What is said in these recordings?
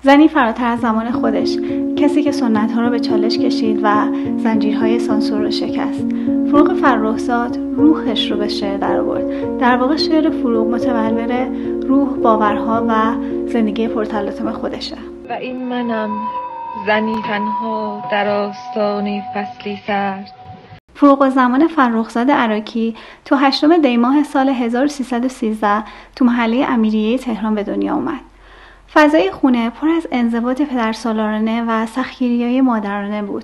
زنی فراتر از زمان خودش، کسی که سنت‌ها رو به چالش کشید و زنجیرهای سانسور رو شکست. فروغ فرخزاد روحش رو به شعر در آورد. در واقع شعر فروغ متولد روح، باورها و زندگی پرتلاطم خودشه. و این منم، زنی تنها در آستانه فصلی سرد. فروغ زمان فرخزاد عراقی تو 8 دی ماه سال 1313 تو محله امیریه تهران به دنیا اومد. فضای خونه پر از انضباط پدرسالارانه و سختگیری‌های مادرانه بود.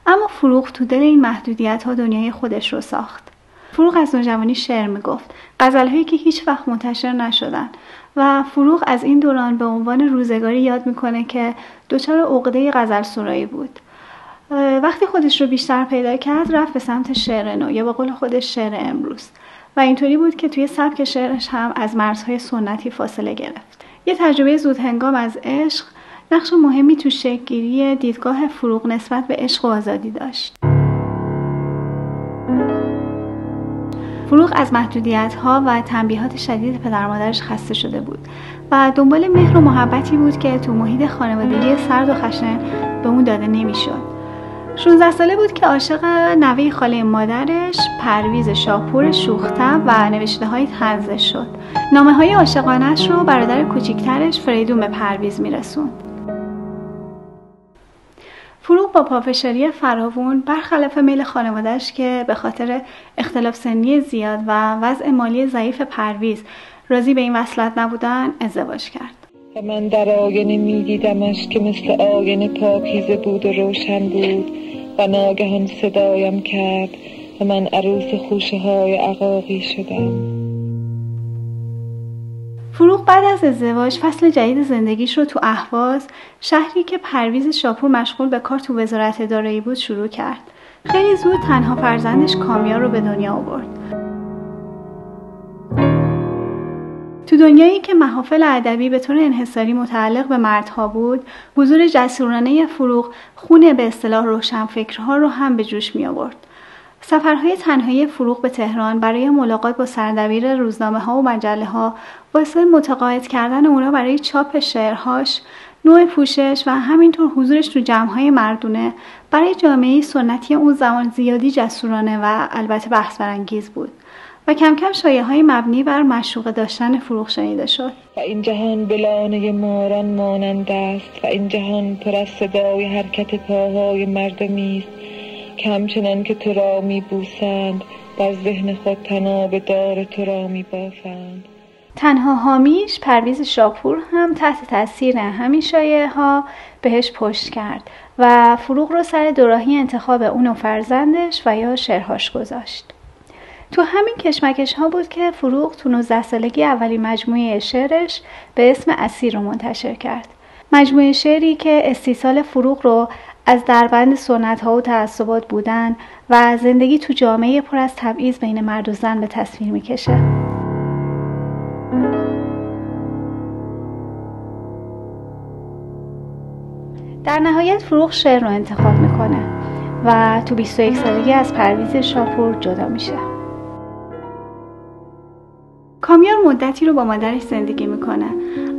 اما فروغ تو دل این محدودیت‌ها دنیای خودش رو ساخت. فروغ از نوجوانی شعر میگفت، غزل‌هایی که هیچ وقت منتشر نشدن، و فروغ از این دوران به عنوان روزگاری یاد میکنه که دچار عقده غزل سرایی بود. وقتی خودش رو بیشتر پیدا کرد رفت به سمت شعر نو، یا به قول خودش شعر امروز، و اینطوری بود که توی سبک شعرش هم از مرزهای سنتی فاصله گرفت. یه تجربه زودهنگام از عشق نقش مهمی تو شکل‌گیری دیدگاه فروغ نسبت به عشق و آزادی داشت. فروغ از محدودیت‌ها و تنبیهات شدید پدر مادرش خسته شده بود و دنبال مهر و محبتی بود که تو محیط خانوادگی سرد و خشن به اون داده نمی‌شد. 16 ساله بود که عاشق نوه خاله مادرش پرویز شاپور شوخ‌طبع و نوشته‌های طنزش شد. نامه‌های عاشقانه‌اش رو برادر کوچیک‌ترش فریدون به پرویز میرسوند. فروغ با پافشاری فراوون برخلاف میل خانواده‌اش که به خاطر اختلاف سنی زیاد و وضع مالی ضعیف پرویز راضی به این وصلت نبودن ازدواج کرد. و من در آینه می‌دیدمش که مثل آینه پاکیزه بود و روشن بود و ناگهان صدایم کرد و من عروس خوشه‌های عقاقی شدم. فروغ بعد از ازدواج فصل جدید زندگیش رو تو اهواز، شهری که پرویز شاپور مشغول به کار تو وزارت دارایی بود، شروع کرد. خیلی زود تنها فرزندش کامیار رو به دنیا آورد. تو دنیایی که محافل ادبی به طور انحصاری متعلق به مردها بود، حضور جسورانه فروغ خون به اصطلاح روشنفکرها رو هم به جوش می آورد. سفرهای تنهایی فروغ به تهران برای ملاقات با سردبیر روزنامه‌ها و مجله‌ها واسه متقاعد کردن اونا برای چاپ شعرهاش، نوع پوشش و همینطور حضورش تو جمع‌های مردونه برای جامعه سنتی اون زمان زیادی جسورانه و البته بحث برانگیز بود و کم کم شایعه‌های مبنی بر مشوقه داشتن فروغ شنیده شد. و این جهان به لانه ماران مانند است و این جهان پر از صدای حرکت پاهای مردمی است که همچنان که تو را می‌بوسند در ذهن خود تناب دار تو را می‌بافند. تنها حامیش پرویز شاپور هم تحت تاثیر همین شایعه‌ها بهش پشت کرد و فروغ رو سر دوراهی انتخاب اون و فرزندش و یا شعرهاش گذاشت. تو همین کشمکش ها بود که فروغ تو 19 سالگی اولین مجموعه شعرش به اسم اسیر رو منتشر کرد. مجموعه شعری که استیصال فروغ رو از دربند سنت ها و تعصبات بودن و زندگی تو جامعه پر از تبعیض بین مرد و زن به تصویر میکشه. در نهایت فروغ شعر رو انتخاب میکنه و تو 21 سالگی از پرویز شاپور جدا میشه. کامیار مدتی رو با مادرش زندگی میکنه،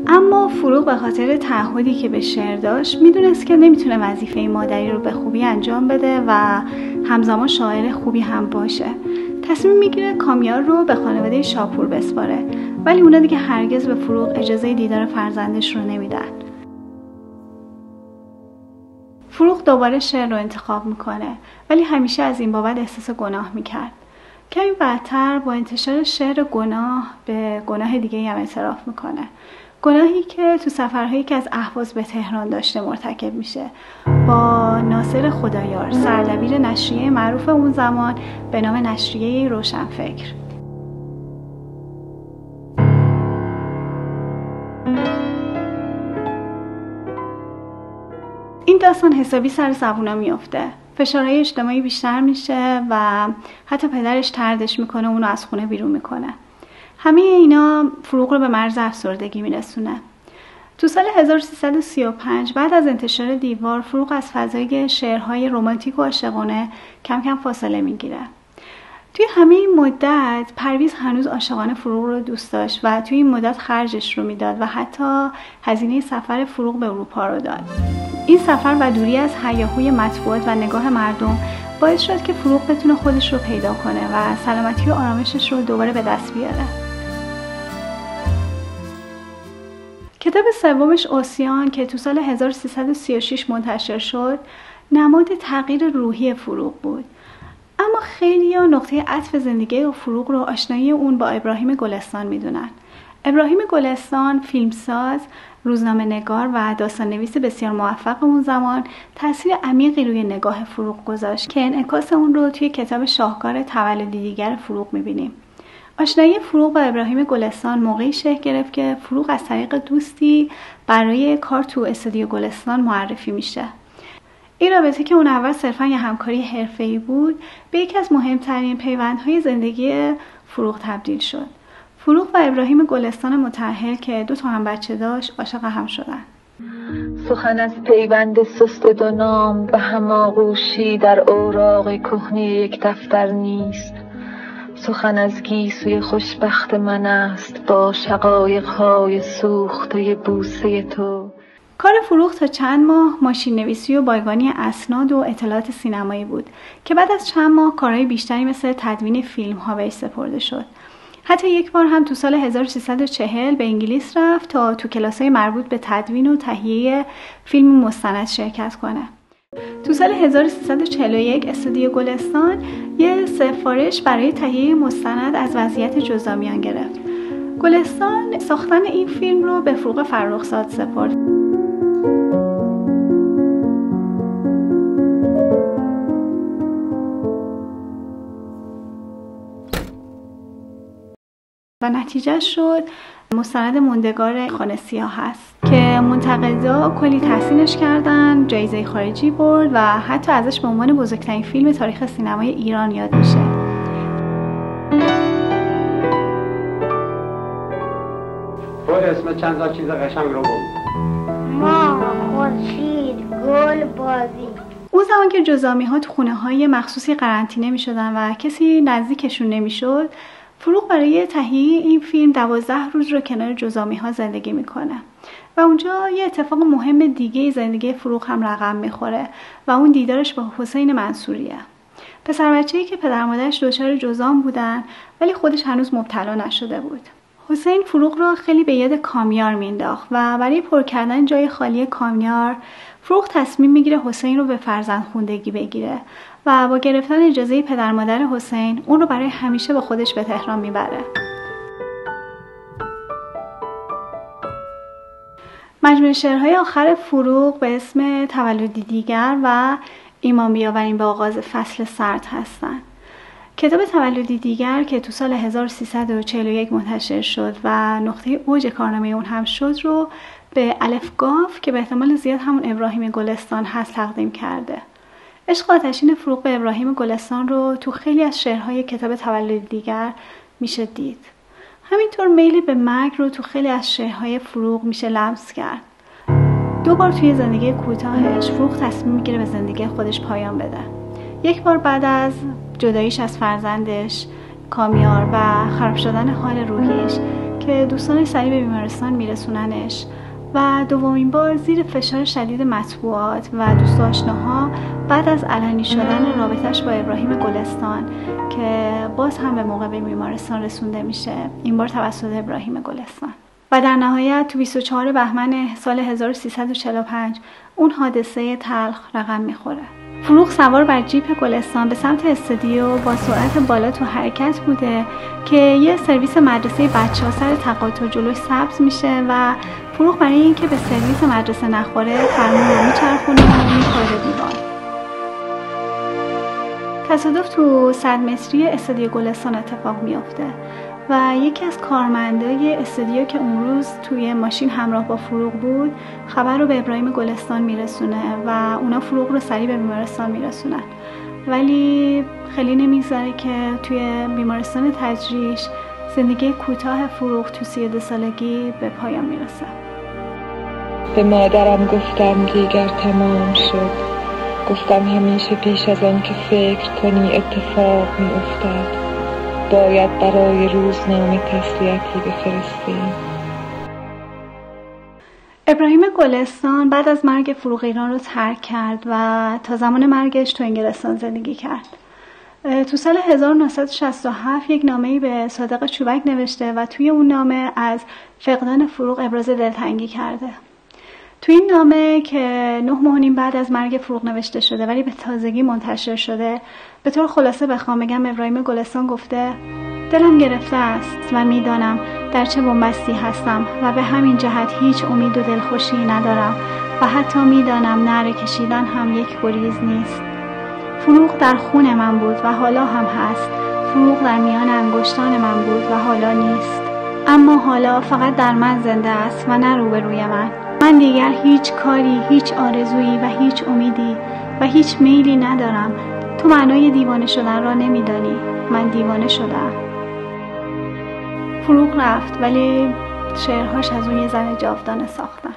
اما فروغ به خاطر تعهدی که به شعر داشت میدونست که نمیتونه وظیفه مادری رو به خوبی انجام بده و همزمان شاعر خوبی هم باشه. تصمیم میگیره کامیار رو به خانواده شاپور بسپاره، ولی اونا دیگه هرگز به فروغ اجازه دیدار فرزندش رو نمیدن. فروغ دوباره شعر رو انتخاب میکنه، ولی همیشه از این بابت احساس گناه میکرد. کمی بعدتر با انتشار شعر گناه به گناه دیگه هم اعتراف میکنه. گناهی که تو سفرهایی که از اهواز به تهران داشته مرتکب میشه با ناصر خدایار، سردبیر نشریه معروف اون زمان به نام نشریه روشنفکر. این داستان حسابی سر زبونا میفته. فشارهای اجتماعی بیشتر میشه و حتی پدرش طردش میکنه، اونو از خونه بیرون میکنه. همه اینا فروغ رو به مرز افسردگی میرسونه. تو سال 1335 بعد از انتشار دیوار، فروغ از فضای شعرهای رمانتیک و عاشقانه کم کم فاصله میگیره. توی همه این مدت پرویز هنوز عاشقانه فروغ رو دوست داشت و توی این مدت خرجش رو میداد و حتی هزینه سفر فروغ به اروپا رو داد. این سفر و دوری از هیاهوی مطبوعات و نگاه مردم باعث شد که فروغ بتونه خودش رو پیدا کنه و سلامتی و آرامشش رو دوباره به دست بیاره. کتاب سومش اوسیان که تو سال 1336 منتشر شد، نماد تغییر روحی فروغ بود. اما خیلی‌ها نقطه عطف زندگی فروغ رو آشنایی اون با ابراهیم گلستان میدونن. ابراهیم گلستان فیلمساز، روزنامه‌نگار و داستان‌نویس بسیار موفق اون زمان تأثیر عمیقی روی نگاه فروغ گذاشت که انعکاس اون رو توی کتاب شاهکار تولدی دیگر فروغ می‌بینیم. آشنایی فروغ با ابراهیم گلستان موقعی شکل گرفت که فروغ از طریق دوستی برای کار تو استودیو گلستان معرفی میشه. این رابطه که اون اول صرفاً یه همکاری حرفه‌ای بود، به یکی از مهمترین پیوندهای زندگی فروغ تبدیل شد. فروغ و ابراهیم گلستان متأهل که 2 هم بچه داشت، عاشق هم شدن. سخن از پیوند سست دو نام و هماغوشی در اوراق کهنه یک دفتر نیست. سخن از گیسوی خوشبخت من است با شقایق‌های سوخته بوسه تو. کار فروغ تا چند ماه ماشین نویسی و بایگانی اسناد و اطلاعات سینمایی بود که بعد از چند ماه کارهای بیشتری مثل تدوین فیلم ها بهش سپرده شد. حتی یک بار هم تو سال 1340 به انگلیس رفت تا تو کلاس‌های مربوط به تدوین و تهیه فیلم مستند شرکت کنه. تو سال 1341 استودیو گلستان یه سفارش برای تهیه مستند از وضعیت جزامیان گرفت. گلستان ساختن این فیلم رو به فروغ فرخزاد سپرد. و نتیجه شد مستند موندگار خانه سیاه هست که منتقدا کلی تحسینش کردن، جایزه خارجی برد و حتی ازش به عنوان بزرگترین فیلم تاریخ سینمای ایران یاد میشه. خود اسم چند تا چیز قشنگ رو بود. ما، خورشید، گل، بازی. اون زمان که جزامی ها تو خونه های مخصوصی قرنطینه می شدن و کسی نزدیکشون نمی شد، فروغ برای تهیه این فیلم 12 روز رو کنار جزامی ها زندگی میکنه و اونجا یه اتفاق مهم دیگه زندگی فروغ هم رقم میخوره و اون دیدارش با حسین منصوریه، پسر بچه‌ای که پدر مادرش دچار جزام بودن ولی خودش هنوز مبتلا نشده بود. حسین فروغ رو خیلی به یاد کامیار مینداخت و برای پر کردن جای خالی کامیار فروغ تصمیم میگیره حسین رو به فرزندخوندگی بگیره و با گرفتن اجازه پدر مادر حسین اون رو برای همیشه با خودش به تهران میبره. مجموعه شعرهای آخر فروغ به اسم تولدی دیگر و ایمان بیاوریم به آغاز فصل سرد هستند. کتاب تولدی دیگر که تو سال 1341 منتشر شد و نقطه اوج کارنامه اون هم شد رو به الف گاف که به احتمال زیاد همون ابراهیم گلستان هست تقدیم کرده. عشق آتشین فروغ به ابراهیم گلستان رو تو خیلی از شعرهای کتاب تولدی دیگر میشه دید. همینطور میل به مرگ رو تو خیلی از شعرهای فروغ میشه لمس کرد. 2 بار توی زندگی کوتاهش فروغ تصمیم میگیره به زندگی خودش پایان بده. یک بار بعد از جداییش از فرزندش کامیار و خراب شدن حال روحیش که دوستانش سریع به بیمارستان میرسوننش و دومین بار زیر فشار شدید مطبوعات و دوست و آشناها بعد از علنی شدن رابطش با ابراهیم گلستان که باز هم به موقع به بیمارستان رسونده میشه، این بار توسط ابراهیم گلستان. و در نهایت تو 24 بهمن سال 1345 اون حادثه تلخ رقم میخوره. فروغ سوار بر جیپ گلستان به سمت استودیو با سرعت بالا تو حرکت بوده که یه سرویس مدرسه بچه‌ها سر تقاطع جلوش سبز میشه و فروغ برای اینکه به سرویس مدرسه نخوره فرمون رو میچرخونه و میخوره دیوار. تصادف تو 100 متری استودیو گلستان اتفاق میافته و یکی از کارمندای استودیو که اون روز توی ماشین همراه با فروغ بود خبر رو به ابراهیم گلستان میرسونه و اونا فروغ رو سریع به بیمارستان میرسونن، ولی خیلی نمیگذره که توی بیمارستان تجریش زندگی کوتاه فروغ تو 32 سالگی به پایان میرسه. به مادرم گفتم دیگر تمام شد، گفتم همیشه پیش از آن که فکر کنی اتفاق می افتد، باید برای روزنامه تسلیتی بفرستیم. ابراهیم گلستان بعد از مرگ فروغ ایران رو ترک کرد و تا زمان مرگش تو انگلستان زندگی کرد. تو سال 1967 یک نامه‌ای به صادق چوبک نوشته و توی اون نامه از فقدان فروغ ابراز دلتنگی کرده. توی این نامه که 9 ماه بعد از مرگ فروغ نوشته شده ولی به تازگی منتشر شده، به طور خلاصه بخوام بگم ابراهیم گلستان گفته: دلم گرفته است و میدانم در چه بنبستی هستم و به همین جهت هیچ امید و دلخوشی ندارم و حتی میدانم نعره کشیدن هم یک گریز نیست. فروغ در خون من بود و حالا هم هست. فروغ در میان انگشتان من بود و حالا نیست. اما حالا فقط در من زنده است و نه روبروی من. من دیگر هیچ کاری، هیچ آرزویی و هیچ امیدی و هیچ میلی ندارم. تو معنای دیوانه شدن را نمیدانی. من دیوانه شدم. فروغ رفت ولی شعرهاش از اون یه زن جاودانه ساختن.